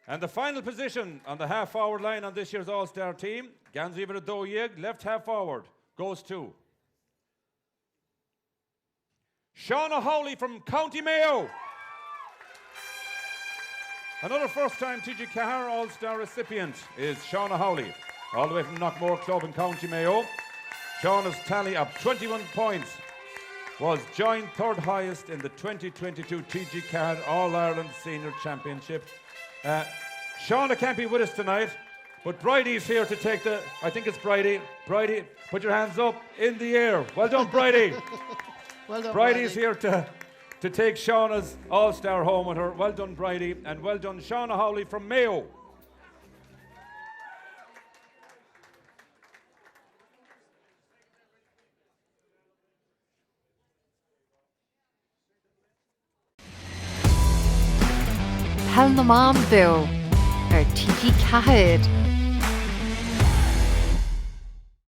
And the final position on the half-forward line on this year's All-Star team, Ganzi Verdoyeg, left half-forward, goes to Shauna Howley from County Mayo. Another first-time TG4 All-Star recipient is Shauna Howley, all the way from Knockmore Club in County Mayo. Shauna's tally of 21 points was joint third highest in the 2022 TG4 All-Ireland Senior Championship. Shauna can't be with us tonight, but Bridie's here to take the, I think it's Bridie. Bridie, put your hands up in the air. Well done, Bridie. Well done, Bridie's Bridie. here to take Shauna's All-Star home with her. Well done, Bridie, and well done, Shauna Howley from Mayo. Pheil na mBan Bill, TG4.